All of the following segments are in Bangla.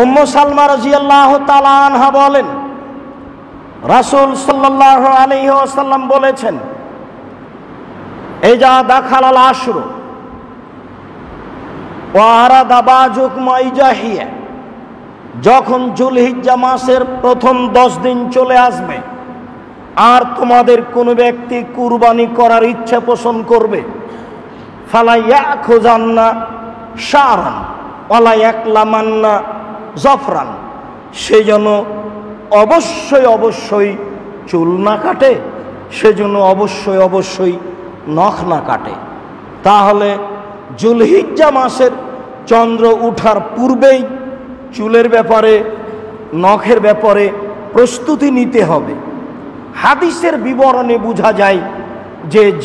উম্মু সালমা রাদিয়াল্লাহু তাআলা আনহা বলেন, রাসূল সাল্লাল্লাহু আলাইহি ওয়াসাল্লাম বলেছেন, ইজা দাখালাল আশরু ওয়া আরাদা বাযুকুম ইজাহিয়া, যখন যুলহিজ্জা মাসের প্রথম 10 দিন চলে আসবে আর তোমাদের কোনো ব্যক্তি কুরবানি করার ইচ্ছা পোষণ করবে, ফালা ইয়াখুযান্না শারান ওয়ালা ইয়াকলামান্না জফরান, সে যেন অবশ্যই চুল না কাটে, সেজন্য অবশ্যই নখ না কাটে। তাহলে যুলহিজ্জা মাসের চন্দ্র উঠার পূর্বেই চুলের ব্যাপারে, নখের ব্যাপারে প্রস্তুতি নিতে হবে। হাদিসের বিবরণে বোঝা যায়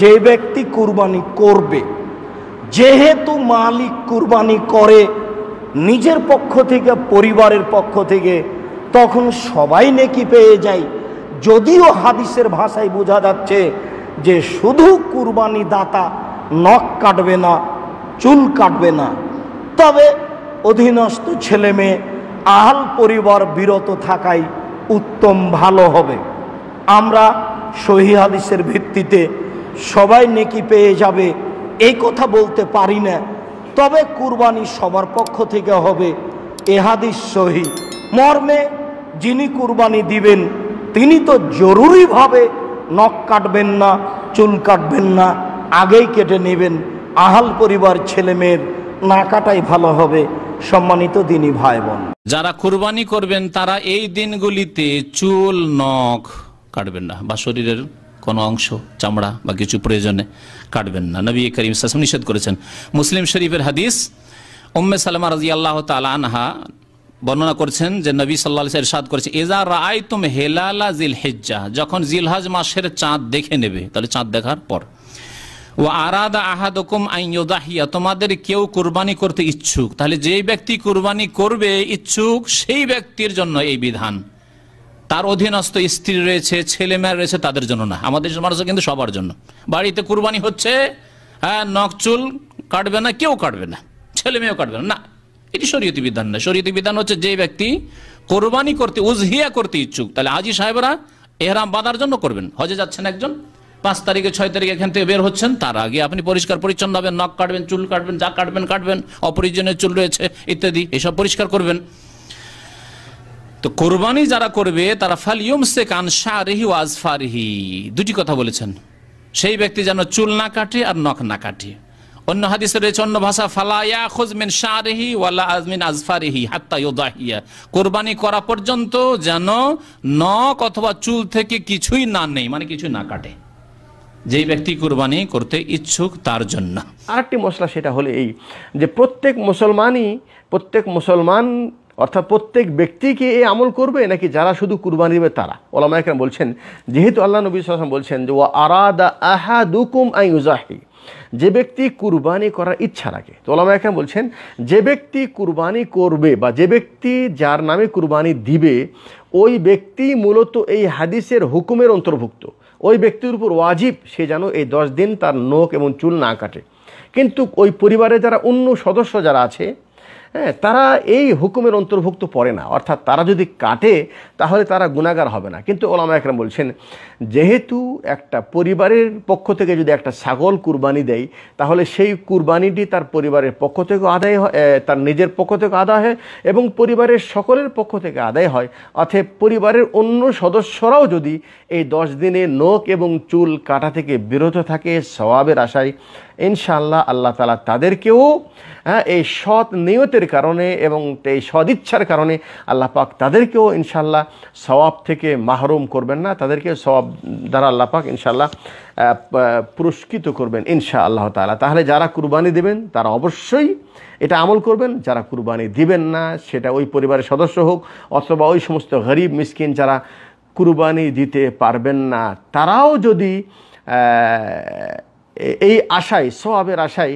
যে ব্যক্তি কুরবানি করবে, যেহেতু মালিক কুরবানি করে নিজের পক্ষ থেকে, পরিবারের পক্ষ থেকে, তখন সবাই নেকি পেয়ে যায়। যদিও হাদিসের ভাষায় বোঝা যাচ্ছে যে শুধু কুরবানি দাতা নখ কাটবে না, চুল কাটবে না, তবে অধীনস্থ ছেলে মেয়ে, আহাল পরিবার বিরত থাকাই উত্তম, ভালো হবে। আমরা সহিহ হাদিসের ভিত্তিতে সবাই নেকি পেয়ে যাবে এই কথা বলতে পারি না, তবে কুরবানি সবার পক্ষ থেকে হবে এ হাদিস সহিহ। মর্মে যিনি কুরবানি দিবেন তিনি তো জরুরিভাবে নখ কাটবেন না, চুল কাটবেন না, আগেই কেটে নেবেন। আহাল পরিবার ছেলে মেয়ের না কাটাই ভালো হবে। সম্মানিত দিনী ভাই বোন, যারা কুরবানি করবেন তারা এই দিনগুলিতে চুল নখ কাটবেন না, বা শরীরের কোনো অংশ, চামড়া বা কিছু প্রয়োজনে কাটবেন না। নবী করিম সাল্লাল্লাহু আলাইহি ওয়াসাল্লাম নিষেধ করেছেন। মুসলিম শরীফের হাদিস, উম্মে সালামা রাদিয়াল্লাহু তাআলা আনহা বর্ণনা করছেন যে নবী সাল্লাল্লাহু আলাইহি ওয়াসাল্লাম ইরশাদ করেছে, ইজা রাআইতুম হিলালা জিলহিজ্জা, যখন জিলহজ মাসের চাঁদ দেখে নেবে, তাহলে চাঁদ দেখার পর, ও আরাদা আহাদুকুম আন ইউদাহিয়া, তোমাদের কেউ কুরবানি করতে ইচ্ছুক, তাহলে যেই ব্যক্তি কুরবানি করবে ইচ্ছুক সেই ব্যক্তির জন্য এই বিধান। তার অধীনস্থ স্ত্রী রয়েছে, ছেলে মেয়ে রয়েছে, তাদের জন্য না। আমাদের মানুষের কিন্তু সবার জন্য। বাড়িতে কুরবানি হচ্ছে, হ্যাঁ, নখ চুল কাটবে না, কেউ কাটবে না, ছেলে মেয়েও কাটবে না, না, এটি শরীয়তি বিধান না। শরীয়তি বিধান হচ্ছে যে ব্যক্তি কোরবানি করতে, উজহিয়া করতে ইচ্ছুক, তাহলে হাজী সাহেবরা এহরাম বাঁধার জন্য করবেন। হজে যাচ্ছেন একজন, 5 তারিখে 6 তারিখে এখান থেকে বের হচ্ছেন, তার আগে আপনি পরিষ্কার পরিচ্ছন্ন হবেন, নখ কাটবেন, চুল কাটবেন, যা কাটবেন, অপরিজনের চুল রয়েছে ইত্যাদি এসব পরিষ্কার করবেন। তো কোরবানি যারা করবে তারা ফালইউমসিক আন শারিহি ওয়া আজফারিহি, দুটি কথা বলেছেন, সেই ব্যক্তি যেন চুল না কাটে আর নখ না কাটে। অন্য হাদিসে রয়েছে অন্য ভাষা, ফালা ইয়াখুজ মিন শারিহি ওয়ালা মিন আজফারিহি হাত্তা ইউদাহিয়া, কোরবানি করা পর্যন্ত যেন নখ অথবা চুল থেকে কিছুই না নেই, মানে কিছু না কাটে, যেই ব্যক্তি কুরবানি করতে ইচ্ছুক তার জন্য। আরেকটি মশলা সেটা হলো এই যে প্রত্যেক মুসলমান অর্থাৎ প্রত্যেক ব্যক্তিকে এই আমল করবে নাকি যারা শুধু কুরবানি দেবে তারা? ওলামা একরাম বলছেন, যেহেতু আল্লাহ নবী সাল্লাল্লাহু আলাইহি ওয়াসাল্লাম বলছেন যে ওয়া আরাদা আহাদুকুম আন ইউজাহি, যে ব্যক্তি কুরবানি করার ইচ্ছা রাখে, তো ওলামা একরাম বলছেন যে ব্যক্তি কুরবানি করবে বা যে ব্যক্তি যার নামে কুরবানি দিবে, ওই ব্যক্তি মূলত এই হাদিসের হুকুমের অন্তর্ভুক্ত। ওই ব্যক্তির উপর ওয়াজিব সে যেন এই 10 দিন তার নখ এবং চুল না কাটে। কিন্তু ওই পরিবারে যারা অন্য সদস্য যারা আছে, হ্যাঁ, তারা এই হুকুমের অন্তর্ভুক্ত পড়ে না, অর্থাৎ তারা যদি কাটে তাহলে তারা গুনাহগার হবে না। কিন্তু ওলামা একরাম বলছেন যেহেতু একটা পরিবারের পক্ষ থেকে যদি একটা ছাগল কুরবানি দেয়, তাহলে সেই কুরবানিটি তার পরিবারের পক্ষ থেকে আদায় হয়, তার নিজের পক্ষ থেকে আদায় হয় এবং পরিবারের সকলের পক্ষ থেকে আদায় হয়। অতএব পরিবারের অন্য সদস্যরাও যদি এই 10 দিনে নখ এবং চুল কাটা থেকে বিরত থাকে সওয়াবের আশায়, ইনশাআল্লাহ আল্লাহ তাআলা তাদেরকেও এই সৎ নিয়তের কারণে এবং এই সদিচ্ছার কারণে আল্লাহ পাক তাদেরকেও ইনশাআল্লাহ সওয়াব থেকে মাহরুম করবেন না, তাদেরকে সওয়াব দ্বারা আল্লাহ পাক ইনশাআল্লাহ পুরস্কৃত করবেন ইনশাআল্লাহ তাআলা। তাহলে যারা কুরবানি দেবেন তারা অবশ্যই এটা আমল করবেন, যারা কুরবানি দিবেন না সেটা ওই পরিবারের সদস্য হোক অথবা ওই সমস্ত গরিব মিসকিন যারা কুরবানি দিতে পারবেন না, তারাও যদি এই আশায়, সওয়াবের আশায়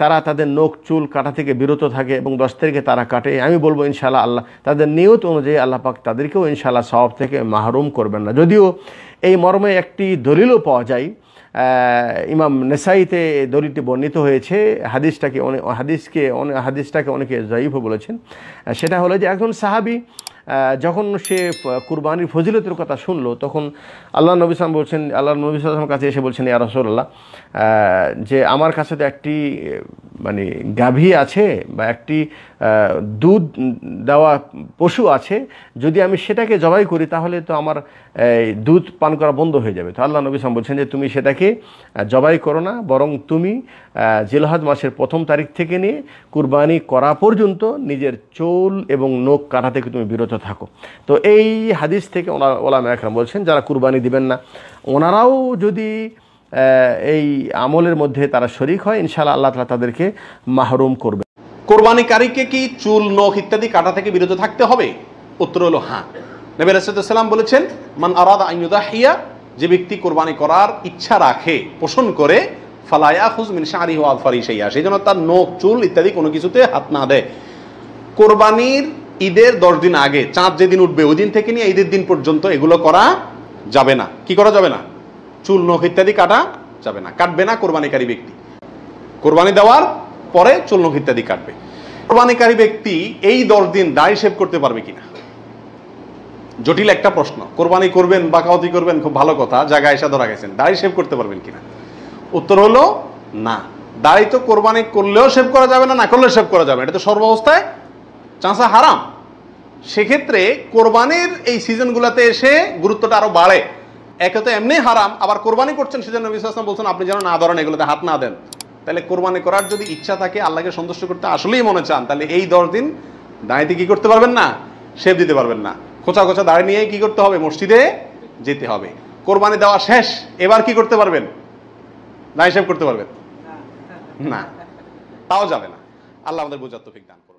তারা তাদের নখ চুল কাটা থেকে বিরত থাকে এবং 10 তারিখে তারা কাটে, আমি বলবো ইনশাআল্লাহ আল্লাহ তাদের নিয়ত অনুযায়ী আল্লাহ পাক তাদেরকেও ইনশাআল্লাহ সওয়াব থেকে মাহরুম করবেন না। যদিও এই মর্মে একটি দলিলও পাওয়া যায় ইমাম নেসাইতে দলিলটি বর্ণিত হয়েছে, হাদিসটাকে অনেকে জয়ীফও বলেছেন। সেটা হলো যে একজন সাহাবী যখন সে কুরবানির ফজিলতের কথা শুনলো, তখন আল্লাহ নবী সাল্লাম বলছেন, আল্লাহ নবী সাল্লামের কাছে এসে বলছেন, ইয়া রাসূলুল্লাহ, যে আমার কাছে তো একটি মানে গাভী আছে বা একটি দুধ দেওয়া পশু আছে, যদি আমি সেটাকে জবাই করি তাহলে তো আমার দুধ পান করা বন্ধ হয়ে যাবে। তো আল্লাহ নবী সাল্লাম বলছেন যে তুমি সেটাকে জবাই করো না, বরং তুমি জিলহজ মাসের 1ম তারিখ থেকে নিয়ে কুরবানি করা পর্যন্ত নিজের চুল এবং নখ কাটা থেকে তুমি বিরত থাকো। তো এই হাদিস থেকে ওলামা একরাম বলছেন যারা কুরবানি দিবেন না ওনারাও যদি এই আমলের মধ্যে তারা শরীক হয়, ইনশাআল্লাহ আল্লাহ তাআলা তাদেরকে মাহরুম করবে। কোরবানিকারীকে কি চুল নখ ইত্যাদি কাটা থেকে বিরত থাকতে হবে? উত্তর হলো হ্যাঁ। নবী রাসূলুল্লাহ সাল্লাল্লাহু আলাইহি ওয়াসাল্লাম বলেছেন, মান আরাদা আন ইউদাহিয়া, যে ব্যক্তি কোরবানি করার ইচ্ছা রাখে, পোষণ করে, ফালা ইয়াখুজ মিন শা'রিহি ওয়া আযফারিহি শাইআ, সেই জন্য তার নখ চুল ইত্যাদি কোনো কিছুতে হাত না দেয়। কোরবানির ঈদের 10 দিন আগে, চাঁদ যেদিন উঠবে ওই দিন থেকে নিয়ে ঈদের দিন পর্যন্ত এগুলো করা যাবে না। কি করা যাবে না? চুল নখ ইত্যাদি কাটা যাবে না, কাটবে না কোরবানিকারী ব্যক্তি। কোরবানি দেওয়ার পরে চুল নখ ইত্যাদি কাটবে। কোরবানিকারী ব্যক্তি এই 10 দিন দাড়ি শেভ করতে পারবে কিনা? জটিল একটা প্রশ্ন। কোরবানি করবেন, বাকাওয়াতি করবেন, খুব ভালো কথা, জায়গায় এসে ধরা গেছেন, দাড়ি শেভ করতে পারবেন কিনা? উত্তর হলো না। দাড়ি তো কোরবানি করলেও শেভ করা যাবে না, না করলেও শেভ করা যাবে, এটা তো সর্বাবস্থায় চাঁচা হারাম। সেক্ষেত্রে কোরবানির এই সিজনগুলোতে এসে গুরুত্বটা আরো বাড়ে। একে তো এমনি হারাম, আবার কোরবানি করছেন সেজন্য নবী সাল্লাল্লাহু আলাইহি ওয়াসাল্লাম বলছেন আপনি যেন না ধরেন, এগুলোতে হাত না দেন। তাহলে কোরবানি করার যদি ইচ্ছা থাকে, আল্লাহকে সন্তুষ্ট করতে আসলেই মনে চান, তাহলে এই 10 দিন দাঁড়িয়ে কি করতে পারবেন না? শেভ দিতে পারবেন না। খোঁচা খোঁচা দাঁড়ি নিয়ে কি করতে হবে? মসজিদে যেতে হবে। কোরবানি দেওয়া শেষ, এবার কি করতে পারবেন? দাঁড়িয়ে শেভ করতে পারবেন না, তাও যাবে না। আল্লাহ আমাদের বোঝার তৌফিক দান করুন।